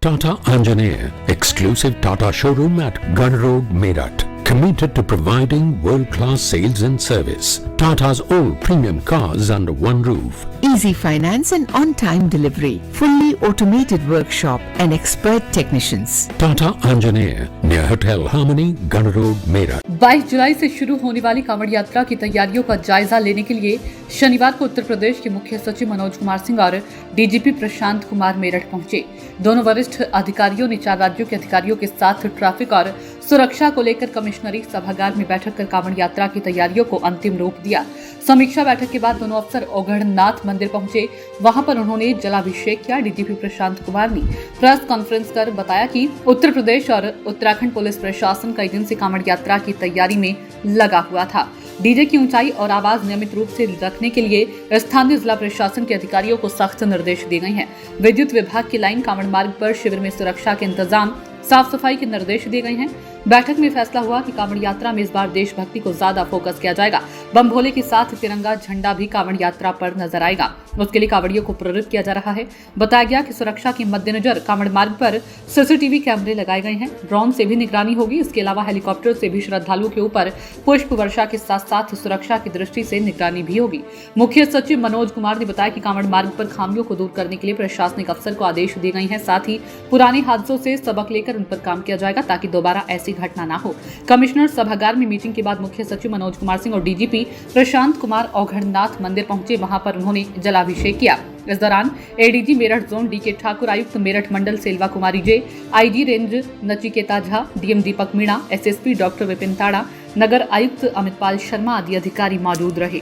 Tata Anjaneya, exclusive Tata showroom at Gun Road, Meerut. Committed to providing world-class sales and service. Tata's all premium cars under one roof. Easy finance and on-time delivery. Fully automated workshop and expert technicians. Tata Anjaneya, near Hotel Harmony, Gun Road, Meerut. 22 जुलाई से शुरू होने वाली कांवड़ यात्रा की तैयारियों का जायजा लेने के लिए शनिवार को उत्तर प्रदेश के मुख्य सचिव मनोज कुमार सिंह और डीजीपी प्रशांत कुमार मेरठ पहुंचे। दोनों वरिष्ठ अधिकारियों ने 4 राज्यों के अधिकारियों के साथ ट्रैफिक और सुरक्षा को लेकर कमिश्नरी सभागार में बैठक कर कांवड़ यात्रा की तैयारियों को अंतिम रूप दिया। समीक्षा बैठक के बाद दोनों अफसर ओघड़नाथ मंदिर पहुंचे। वहां पर उन्होंने जलाभिषेक किया। डीजीपी प्रशांत कुमार ने प्रेस कॉन्फ्रेंस कर बताया कि उत्तर प्रदेश और उत्तराखंड पुलिस प्रशासन कई दिन से कांवड़ यात्रा की तैयारी में लगा हुआ था। डीजे की ऊंचाई और आवाज नियमित रूप से रखने के लिए स्थानीय जिला प्रशासन के अधिकारियों को सख्त निर्देश दिए गए हैं। विद्युत विभाग की लाइन कांवड़ मार्ग पर शिविर में सुरक्षा के इंतजाम, साफ सफाई के निर्देश दिए गए हैं। बैठक में फैसला हुआ कि कांवड़ यात्रा में इस बार देशभक्ति को ज्यादा फोकस किया जाएगा। बम भोले के साथ तिरंगा झंडा भी कांवड़ यात्रा पर नजर आएगा। उसके लिए कांवड़ियों को प्रेरित किया जा रहा है। बताया गया कि सुरक्षा के मद्देनजर कांवड़ मार्ग पर सीसीटीवी कैमरे लगाए गए हैं। ड्रोन से भी निगरानी होगी। इसके अलावा हेलीकॉप्टर से भी श्रद्धालुओं के ऊपर पुष्प वर्षा के साथ साथ सुरक्षा की दृष्टि से निगरानी भी होगी। मुख्य सचिव मनोज कुमार ने बताया कि कांवड़ मार्ग पर खामियों को दूर करने के लिए प्रशासनिक अफसर को आदेश दिए गए हैं। साथ ही पुराने हादसों से सबक लेकर उन पर काम किया जाएगा ताकि दोबारा ऐसी घटना न हो। कमिश्नर सभागार में मीटिंग के बाद मुख्य सचिव मनोज कुमार सिंह और डीजीपी प्रशांत कुमार ओघड़नाथ मंदिर पहुंचे। वहां पर उन्होंने जलाभिषेक किया। इस दौरान ADG Meerut zone DK Thakur, आयुक्त मेरठ मंडल Selva Kumari J, IG range Nachiketa Jha, DM Deepak Meena, SSP doctor Vipin Tada, नगर आयुक्त अमितपाल शर्मा आदि अधिकारी मौजूद रहे।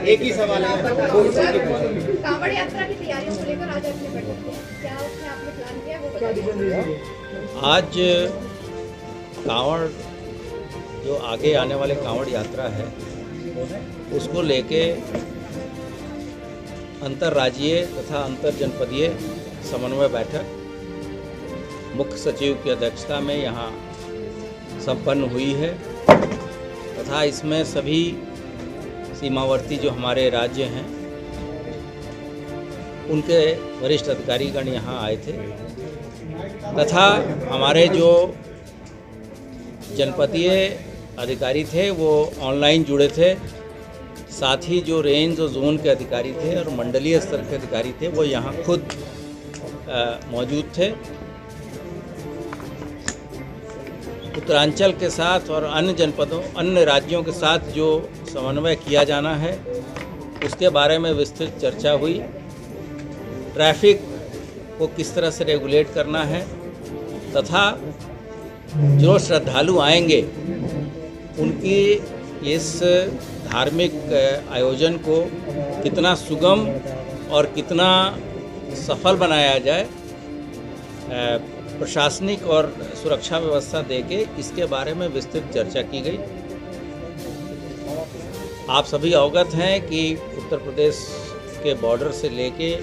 एक ही सवाल है। कांवड़ यात्रा की तैयारियों को लेकर आज आपने बैठक की, क्या उसमें आपने प्लान किया वो बताइए। आज कांवड़ जो आगे आने वाले कांवड़ यात्रा है उसको लेके अंतर्राज्यीय तथा अंतर जनपदीय समन्वय बैठक मुख्य सचिव की अध्यक्षता में यहाँ संपन्न हुई है तथा इसमें सभी सीमावर्ती जो हमारे राज्य हैं उनके वरिष्ठ अधिकारीगण यहाँ आए थे तथा हमारे जो जनपदीय अधिकारी थे वो ऑनलाइन जुड़े थे। साथ ही जो रेंज और जोन के अधिकारी थे और मंडलीय स्तर के अधिकारी थे वो यहाँ खुद मौजूद थे। उत्तरांचल के साथ और अन्य जनपदों, अन्य राज्यों के साथ जो समन्वय किया जाना है उसके बारे में विस्तृत चर्चा हुई। ट्रैफिक को किस तरह से रेगुलेट करना है तथा जो श्रद्धालु आएंगे उनकी इस धार्मिक आयोजन को कितना सुगम और कितना सफल बनाया जाए, प्रशासनिक और सुरक्षा व्यवस्था देके इसके बारे में विस्तृत चर्चा की गई। आप सभी अवगत हैं कि उत्तर प्रदेश के बॉर्डर से लेके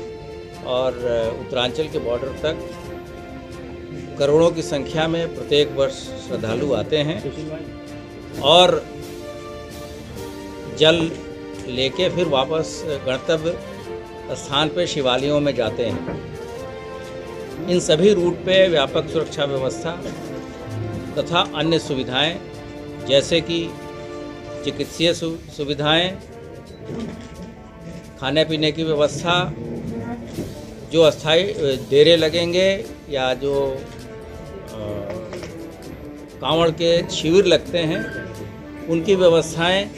और उत्तरांचल के बॉर्डर तक करोड़ों की संख्या में प्रत्येक वर्ष श्रद्धालु आते हैं और जल लेके फिर वापस गंतव्य स्थान पे शिवालयों में जाते हैं। इन सभी रूट पे व्यापक सुरक्षा व्यवस्था तथा अन्य सुविधाएं जैसे कि चिकित्सीय सुविधाएं, खाने पीने की व्यवस्था, जो अस्थायी डेरे लगेंगे या जो कांवड़ के शिविर लगते हैं उनकी व्यवस्थाएं,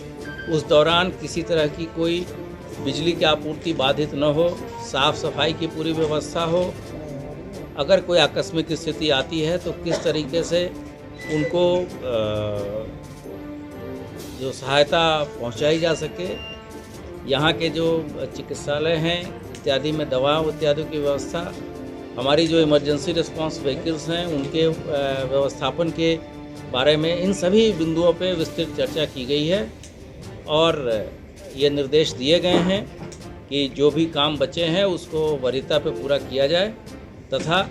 उस दौरान किसी तरह की कोई बिजली की आपूर्ति बाधित न हो, साफ सफाई की पूरी व्यवस्था हो। अगर कोई आकस्मिक स्थिति आती है तो किस तरीके से उनको जो सहायता पहुंचाई जा सके। यहाँ के जो चिकित्सालय हैं इत्यादि में दवा इत्यादि की व्यवस्था, हमारी जो इमरजेंसी रिस्पांस व्हीकल्स हैं उनके व्यवस्थापन के बारे में, इन सभी बिंदुओं पे विस्तृत चर्चा की गई है और ये निर्देश दिए गए हैं कि जो भी काम बचे हैं उसको वरीयता पे पूरा किया जाए तथा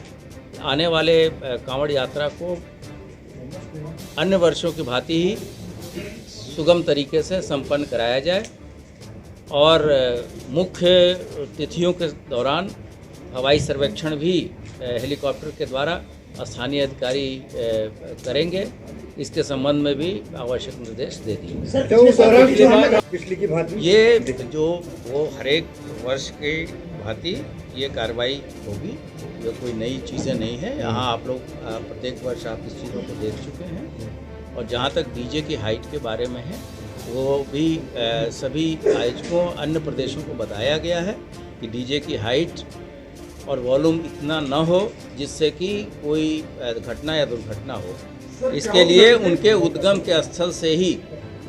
आने वाले कांवड़ यात्रा को अन्य वर्षों की भांति ही सुगम तरीके से संपन्न कराया जाए। और मुख्य तिथियों के दौरान हवाई सर्वेक्षण भी हेलीकॉप्टर के द्वारा स्थानीय अधिकारी करेंगे। इसके संबंध में भी आवश्यक निर्देश दे दिए। पिछली की भांति ये जो वो हर एक वर्ष के भांति ये कार्रवाई होगी। ये कोई नई चीज़ें नहीं है। यहाँ आप लोग प्रत्येक वर्ष आप इस चीज़ों को देख चुके हैं। और जहाँ तक डीजे की हाइट के बारे में है, वो भी सभी आयोजकों अन्य प्रदेशों को बताया गया है कि डीजे की हाइट और वॉल्यूम इतना न हो जिससे कि कोई घटना या दुर्घटना हो। इसके लिए उनके उद्गम के स्थल से ही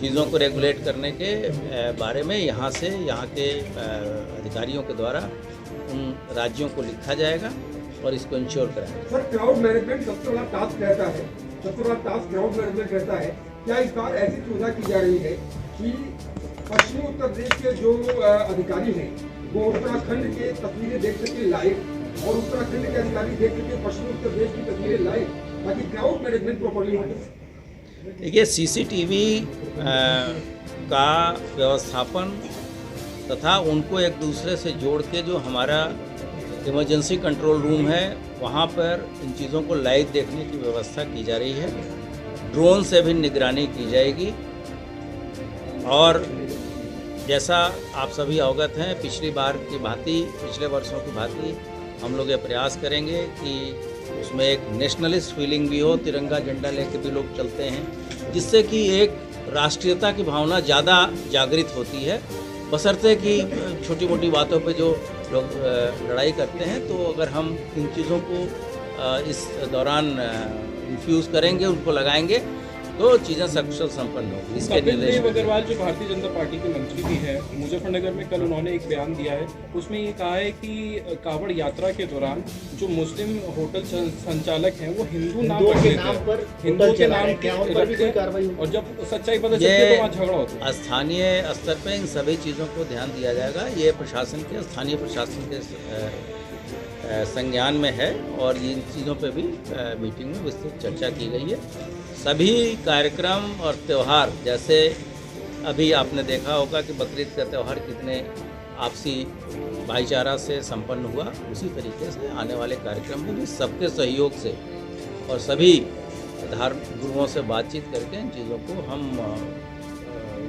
चीज़ों को रेगुलेट करने के बारे में यहाँ के अधिकारियों के द्वारा उन राज्यों को लिखा जाएगा और इसको इंश्योर कराएगा। सर, क्राउड मैनेजमेंट सबसे बड़ा टास्क रहता है, सबसे बड़ा टास्क क्राउड मैनेजमेंट रहता है। क्या इस बार ऐसी सुविधा की जा रही है कि पश्चिमी उत्तर प्रदेश के जो अधिकारी हैं वो उत्तराखंड के तस्वीरें देख सके लाइव और उत्तराखंड के अधिकारी देख सके पश्चिमी उत्तर प्रदेश की तस्वीरें लाइव, ताकि क्राउड मैनेजमेंट प्रॉपर्ली हो। देखिए, सीसीटीवी का व्यवस्थापन तथा उनको एक दूसरे से जोड़ के जो हमारा इमरजेंसी कंट्रोल रूम है वहाँ पर इन चीज़ों को लाइव देखने की व्यवस्था की जा रही है। ड्रोन से भी निगरानी की जाएगी। और जैसा आप सभी अवगत हैं, पिछली बार की भांति, पिछले वर्षों की भांति हम लोग ये प्रयास करेंगे कि उसमें एक नेशनलिस्ट फीलिंग भी हो, तिरंगा झंडा लेके भी लोग चलते हैं, जिससे कि एक राष्ट्रीयता की भावना ज़्यादा जागृत होती है। बशर्ते कि छोटी मोटी बातों पे जो लोग लड़ाई करते हैं, तो अगर हम इन चीज़ों को इस दौरान इन्फ्यूज़ करेंगे, उनको लगाएंगे, तो चीज़ें सकुशल संपन्न होगी। इसके निर्देश अग्रवाल जो भारतीय जनता पार्टी के मंत्री भी हैं, मुजफ्फरनगर में कल उन्होंने एक बयान दिया है। उसमें ये कहा है कि कांवड़ यात्रा के दौरान जो मुस्लिम होटल संचालक हैं वो हिंदू नाम के नाम पर और जब सच्चाई पता चलती है तो वहाँ झगड़ा होता है। स्थानीय स्तर पर इन सभी चीज़ों को ध्यान दिया जाएगा। ये प्रशासन के, स्थानीय प्रशासन के संज्ञान में है और इन चीज़ों पे भी मीटिंग में विस्तृत चर्चा की गई है। सभी कार्यक्रम और त्यौहार, जैसे अभी आपने देखा होगा कि बकरीद का त्यौहार कितने आपसी भाईचारा से संपन्न हुआ, उसी तरीके से आने वाले कार्यक्रम में भी सबके सहयोग से और सभी धार्मिक गुरुओं से बातचीत करके इन चीज़ों को हम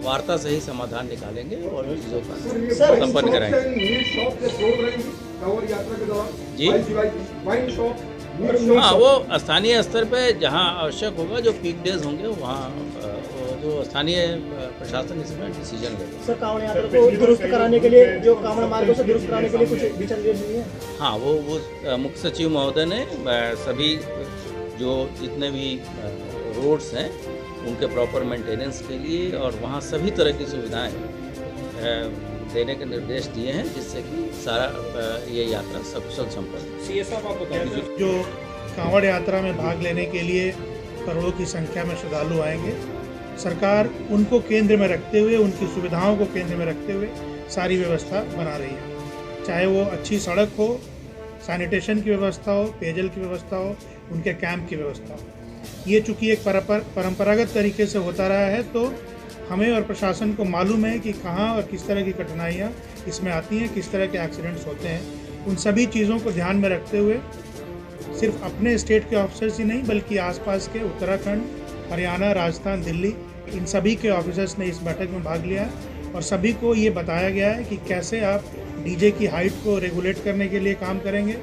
वार्ता से ही समाधान निकालेंगे और इन चीज़ों का संपन्न कराएंगे। जी हाँ, वो स्थानीय स्तर पे जहाँ आवश्यक होगा, जो पीक डेज होंगे वहाँ जो स्थानीय प्रशासन इसमें डिसीजन लेगा। सर, कांवड़ यात्रा को दुरुस्त कराने के लिए, जो कांवड़ मार्गों से दुरुस्त कराने के लिए कुछ दिशा निर्देश दिए हैं? हाँ, वो मुख्य सचिव महोदय ने सभी जो जितने भी रोड्स हैं उनके प्रॉपर मेंटेनेंस के लिए और वहाँ सभी तरह की सुविधाएं देने के निर्देश दिए हैं, जिससे कि सारा ये यात्रा सकुशल संपन्न। सीएस साहब, आप बता दीजिए। जो कांवड़ यात्रा में भाग लेने के लिए करोड़ों की संख्या में श्रद्धालु आएंगे, सरकार उनको केंद्र में रखते हुए, उनकी सुविधाओं को केंद्र में रखते हुए सारी व्यवस्था बना रही है। चाहे वो अच्छी सड़क हो, सैनिटेशन की व्यवस्था हो, पेयजल की व्यवस्था हो, उनके कैंप की व्यवस्था हो। ये चूँकि एक परंपरागत तरीके से होता रहा है, तो हमें और प्रशासन को मालूम है कि कहाँ और किस तरह की कठिनाइयाँ इसमें आती हैं, किस तरह के एक्सीडेंट्स होते हैं। उन सभी चीज़ों को ध्यान में रखते हुए सिर्फ अपने स्टेट के ऑफिसर्स ही नहीं, बल्कि आसपास के उत्तराखंड, हरियाणा, राजस्थान, दिल्ली, इन सभी के ऑफिसर्स ने इस बैठक में भाग लिया और सभी को ये बताया गया है कि कैसे आप डीजे की हाइट को रेगुलेट करने के लिए काम करेंगे,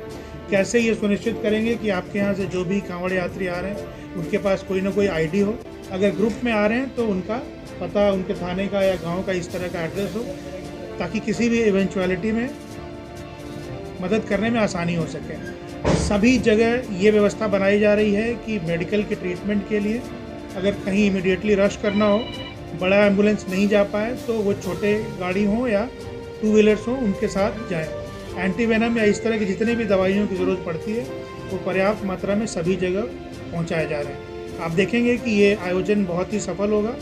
कैसे ये सुनिश्चित करेंगे कि आपके यहाँ से जो भी कांवड़ यात्री आ रहे हैं उनके पास कोई ना कोई आईडी हो। अगर ग्रुप में आ रहे हैं तो उनका पता, उनके थाने का या गांव का इस तरह का एड्रेस हो, ताकि किसी भी इवेंचुअलिटी में मदद करने में आसानी हो सके। सभी जगह ये व्यवस्था बनाई जा रही है कि मेडिकल के ट्रीटमेंट के लिए अगर कहीं इमीडिएटली रश करना हो, बड़ा एम्बुलेंस नहीं जा पाए, तो वो छोटे गाड़ी हों या 2 व्हीलर्स हों, उनके साथ जाएं। एंटीवेनम या इस तरह की जितनी भी दवाइयों की ज़रूरत पड़ती है वो पर्याप्त मात्रा में सभी जगह पहुंचाए जा रहे हैं। आप देखेंगे कि ये आयोजन बहुत ही सफल होगा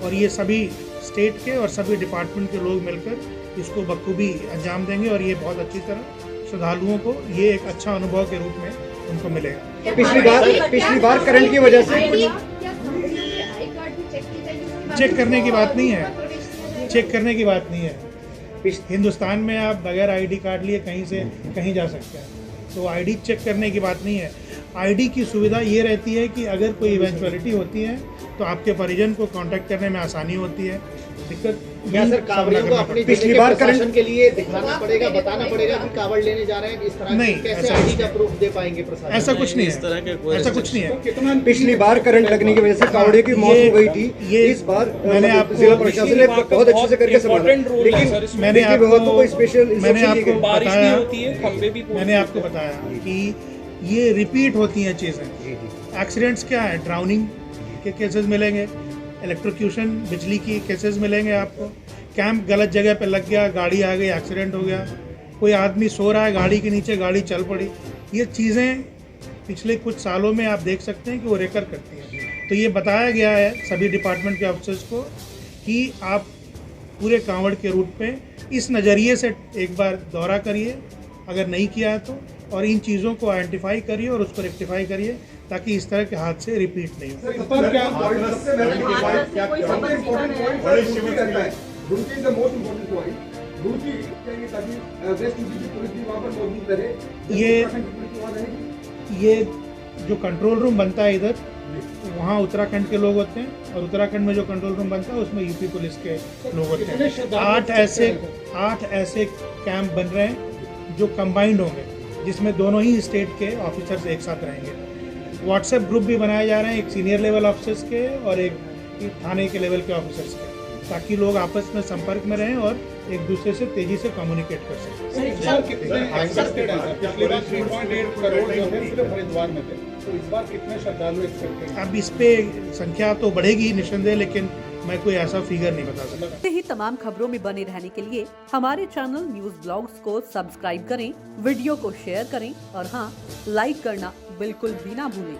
और ये सभी स्टेट के और सभी डिपार्टमेंट के लोग मिलकर इसको बखूबी अंजाम देंगे और ये बहुत अच्छी तरह श्रद्धालुओं को ये एक अच्छा अनुभव के रूप में उनको मिलेगा। पिछली बार करंट की वजह से चेक करने की बात नहीं है, चेक करने की बात नहीं है। हिंदुस्तान में आप बगैर आईडी कार्ड लिए कहीं से कहीं जा सकते हैं, तो आईडी चेक करने की बात नहीं है। आईडी की सुविधा ये रहती है कि अगर कोई इवेंचुअलिटी होती है तो आपके परिजन को कांटेक्ट करने में आसानी होती है। दिक्कत क्या सर कांवड़ियों को अपनी पिछली बार प्रशासन के लिए दिखाना पड़ेगा, बताना पड़ेगा कि कांवड़ लेने जा रहे हैं, इस तरह नहीं, कैसे आईडी का प्रूफ दे पाएंगे प्रशासन? ऐसा कुछ नहीं इस तरह के है, कोई ऐसा कुछ नहीं है। कितना पिछली बार करंट लगने की वजह से कांवड़ियों की मौत हो गई थी, ये इस बार मैंने आपको जिला प्रशासन ने बहुत अच्छे से करके संभाला, लेकिन मैंने आपको बारिश भी होती है, खंबे भी मैंने आपको बताया कि ये रिपीट होती हैं चीज़ें। एक्सीडेंट्स क्या है, ड्राउनिंग के केसेस मिलेंगे, इलेक्ट्रोक्यूशन बिजली की केसेस मिलेंगे आपको, कैंप गलत जगह पे लग गया, गाड़ी आ गई, एक्सीडेंट हो गया, कोई आदमी सो रहा है गाड़ी के नीचे, गाड़ी चल पड़ी। ये चीज़ें पिछले कुछ सालों में आप देख सकते हैं कि वो रेकर करती हैं। तो ये बताया गया है सभी डिपार्टमेंट के ऑफिसर्स को कि आप पूरे कांवड़ के रूट पे इस नज़रिए से एक बार दौरा करिए, अगर नहीं किया है तो, और इन चीज़ों को आइडेंटिफाई करिए और उसको रेक्टिफाई करिए ताकि इस तरह के हादसे रिपीट नहीं हो। ये जो कंट्रोल रूम बनता है इधर, वहाँ उत्तराखंड के लोग होते हैं, और उत्तराखंड में जो कंट्रोल रूम बनता है उसमें यूपी पुलिस के लोग होते हैं। 8 ऐसे कैंप बन रहे हैं जो कंबाइंड होंगे, जिसमें दोनों ही स्टेट के ऑफिसर्स एक साथ रहेंगे। व्हाट्सएप ग्रुप भी बनाए जा रहे हैं, एक सीनियर लेवल ऑफिसर्स के और एक थाने के लेवल के ऑफिसर्स के, ताकि लोग आपस में संपर्क में रहें और एक दूसरे से तेजी से कम्युनिकेट कर सकें। अब इस पे संख्या तो बढ़ेगी निस्संदेह, लेकिन मैं कोई ऐसा फिगर नहीं बता सकता। ऐसे ही तमाम खबरों में बने रहने के लिए हमारे चैनल न्यूज ब्लॉग्स को सब्सक्राइब करें, वीडियो को शेयर करें और हाँ, लाइक करना बिल्कुल भी ना भूलें।